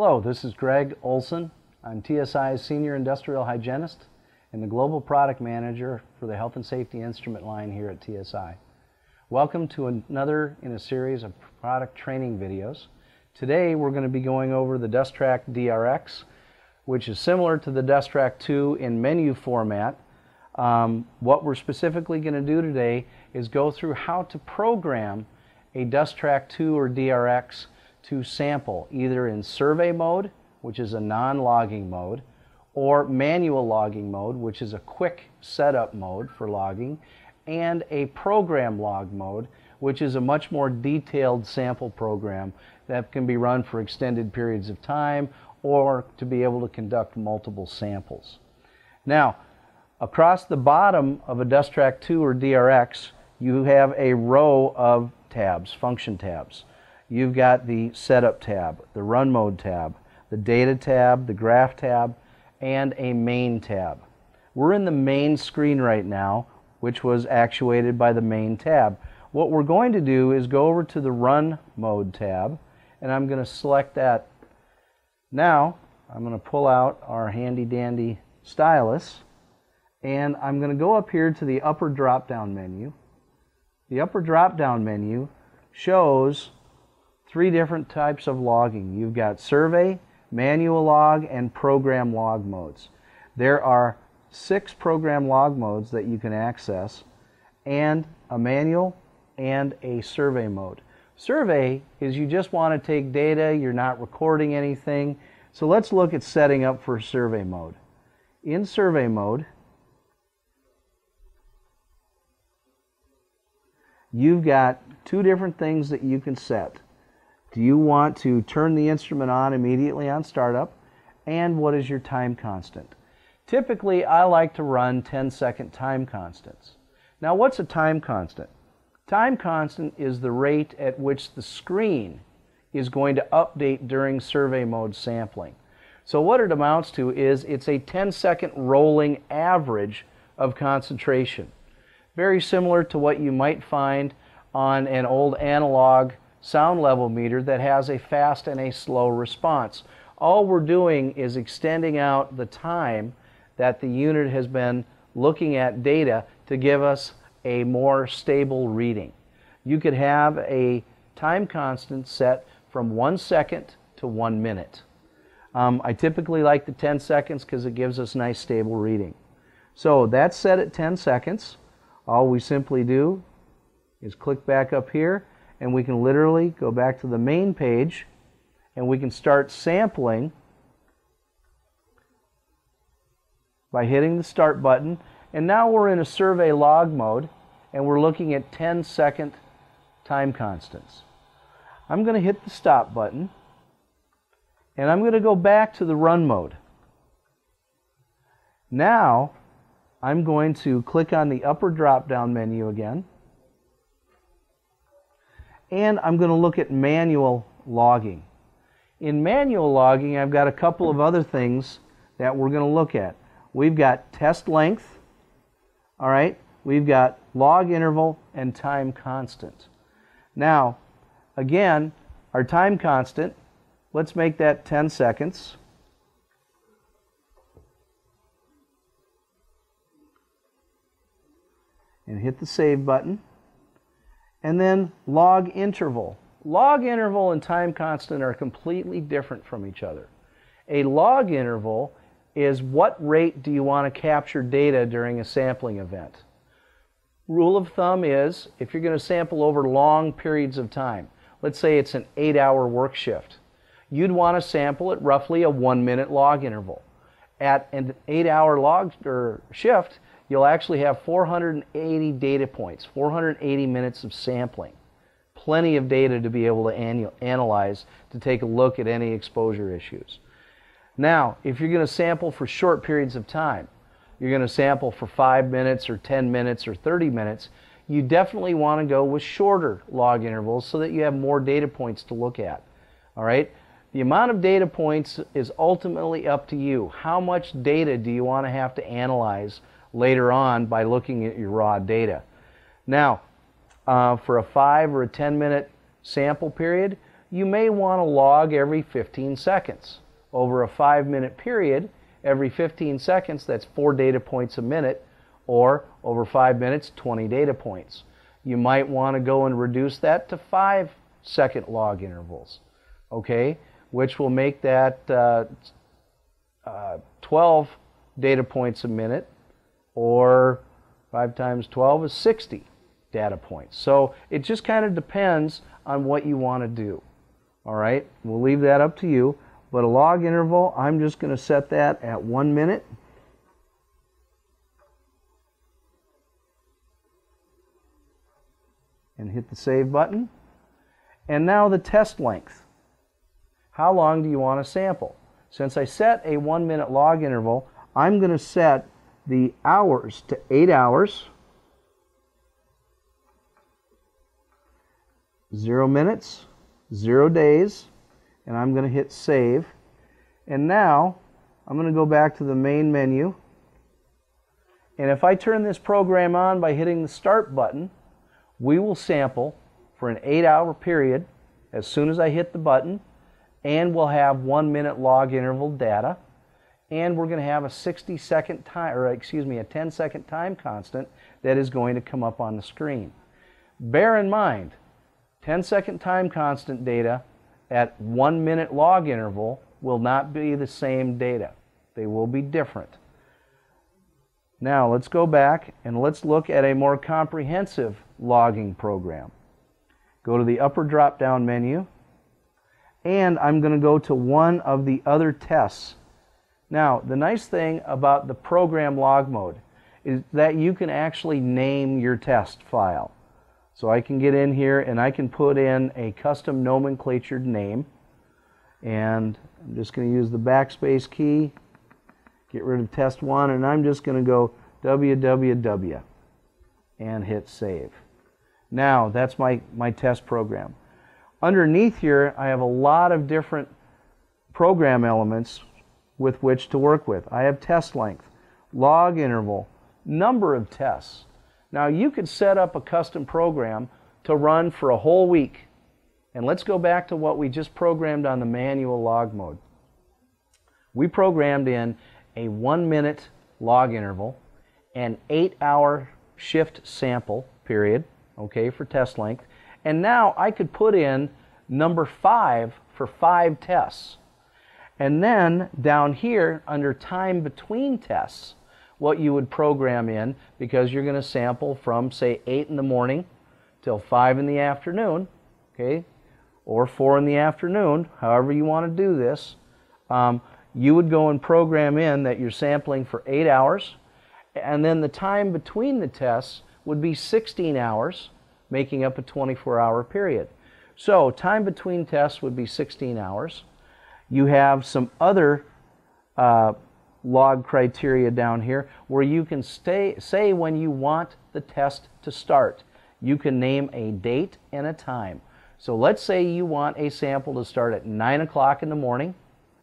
Hello, this is Greg Olson. I'm TSI's Senior Industrial Hygienist and the Global Product Manager for the Health and Safety Instrument line here at TSI. Welcome to another in a series of product training videos. Today we're going to be going over the DustTrak DRX, which is similar to the DustTrak 2 in menu format. What we're specifically going to do today is go through how to program a DustTrak 2 or DRX to sample either in survey mode, which is a non-logging mode, or manual logging mode, which is a quick setup mode for logging, and a program log mode, which is a much more detailed sample program that can be run for extended periods of time or to be able to conduct multiple samples. Now, across the bottom of a DustTrak 2 or DRX, you have a row of tabs, function tabs. You've got the Setup tab, the Run Mode tab, the Data tab, the Graph tab, and a Main tab. We're in the main screen right now, which was actuated by the Main tab. What we're going to do is go over to the Run Mode tab, and I'm going to select that. Now, I'm going to pull out our handy-dandy stylus, and I'm going to go up here to the upper drop-down menu. The upper drop-down menu shows three different types of logging. You've got survey, manual log, and program log modes. There are 6 program log modes that you can access, and a manual and a survey mode. Survey is you just want to take data, you're not recording anything. So let's look at setting up for survey mode. In survey mode, you've got 2 different things that you can set. Do you want to turn the instrument on immediately on startup? And what is your time constant? Typically, I like to run 10-second time constants. Now, what's a time constant? Time constant is the rate at which the screen is going to update during survey mode sampling. So what it amounts to is it's a 10-second rolling average of concentration. Very similar to what you might find on an old analog sound level meter that has a fast and a slow response. All we're doing is extending out the time that the unit has been looking at data to give us a more stable reading. You could have a time constant set from 1 second to 1 minute. I typically like the 10 seconds because it gives us nice stable reading. So that's set at 10 seconds. All we simply do is click back up here, and we can literally go back to the main page, and we can start sampling by hitting the start button. And now we're in a survey log mode, and we're looking at 10-second time constants. I'm going to hit the stop button, and I'm going to go back to the run mode. Now I'm going to click on the upper drop-down menu again, and I'm going to look at manual logging. In manual logging, I've got a couple of other things that we're going to look at. We've got test length, all right? We've got log interval and time constant. Now, again, our time constant, let's make that 10 seconds. And hit the save button. And then log interval. Log interval and time constant are completely different from each other. A log interval is what rate do you want to capture data during a sampling event. Rule of thumb is if you're going to sample over long periods of time, let's say it's an 8-hour work shift, you'd want to sample at roughly a 1-minute log interval. At an 8-hour log shift, you'll actually have 480 data points, 480 minutes of sampling. Plenty of data to be able to analyze to take a look at any exposure issues. Now, if you're going to sample for short periods of time, you're going to sample for 5 minutes or 10 minutes or 30 minutes, you definitely want to go with shorter log intervals so that you have more data points to look at. All right? The amount of data points is ultimately up to you. How much data do you want to have to analyze later on by looking at your raw data? Now, for a 5 or a 10 minute sample period, you may want to log every 15 seconds. Over a 5-minute period, every 15 seconds, that's 4 data points a minute, or over 5 minutes, 20 data points. You might want to go and reduce that to 5-second log intervals, okay, which will make that 12 data points a minute, or 5 times 12 is 60 data points. So it just kind of depends on what you want to do. All right, we'll leave that up to you. But a log interval, I'm just going to set that at 1 minute. And hit the save button. And now the test length. How long do you want to sample? Since I set a 1-minute log interval, I'm going to set the hours to 8 hours, 0 minutes, 0 days, and I'm going to hit save. And now I'm going to go back to the main menu, and if I turn this program on by hitting the start button, we will sample for an 8-hour period as soon as I hit the button, and we'll have 1-minute log interval data, and we're going to have a 60-second time, or excuse me, a 10-second time constant that is going to come up on the screen. Bear in mind, 10-second time constant data at 1-minute log interval will not be the same data. They will be different. Now let's go back and let's look at a more comprehensive logging program. Go to the upper drop-down menu, and I'm going to go to one of the other tests. Now, the nice thing about the program log mode is that you can actually name your test file. So I can get in here and I can put in a custom nomenclatured name, and I'm just going to use the backspace key, get rid of test 1, and I'm just going to go www and hit save. Now that's my test program. Underneath here I have a lot of different program elements with which to work with. I have test length, log interval, number of tests. Now you could set up a custom program to run for a whole week. And let's go back to what we just programmed on the manual log mode. We programmed in a 1-minute log interval, an 8-hour shift sample period, okay, for test length. And now I could put in number 5 for 5 tests. And then down here under time between tests, what you would program in, because you're going to sample from, say, 8 in the morning till 5 in the afternoon, okay, or 4 in the afternoon, however you want to do this, you would go and program in that you're sampling for 8 hours, and then the time between the tests would be 16 hours, making up a 24-hour period. So time between tests would be 16 hours. You have some other log criteria down here where you can say when you want the test to start. You can name a date and a time. So let's say you want a sample to start at 9 o'clock in the morning,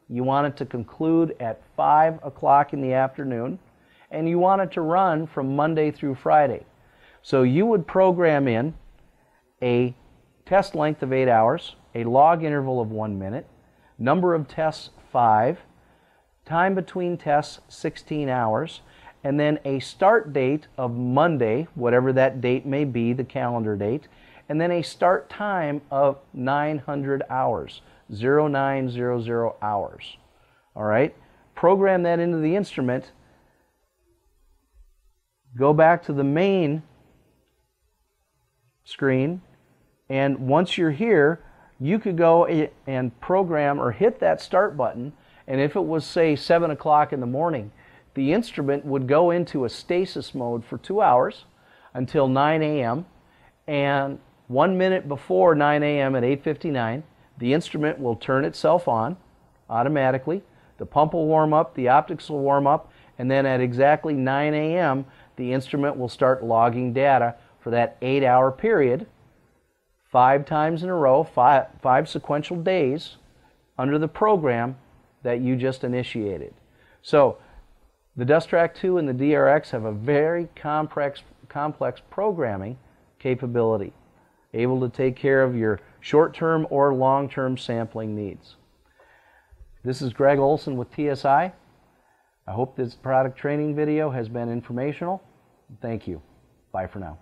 you want it to conclude at 5 o'clock in the afternoon, and you want it to run from Monday through Friday. So you would program in a test length of 8 hours, a log interval of 1 minute, number of tests 5, time between tests 16 hours, and then a start date of Monday, whatever that date may be, the calendar date, and then a start time of 900 hours, 0900 hours. All right? Program that into the instrument. Go back to the main screen, and once you're here, you could go and program or hit that start button, and if it was, say, 7 o'clock in the morning, the instrument would go into a stasis mode for 2 hours until 9 a.m., and 1 minute before 9 a.m. at 8:59, the instrument will turn itself on automatically. The pump will warm up, the optics will warm up, and then at exactly 9 a.m., the instrument will start logging data for that 8-hour period, 5 times in a row, five sequential days under the program that you just initiated. So the DustTrak 2 and the DRX have a very complex programming capability. able to take care of your short-term or long-term sampling needs. This is Greg Olson with TSI. I hope this product training video has been informational. Thank you. Bye for now.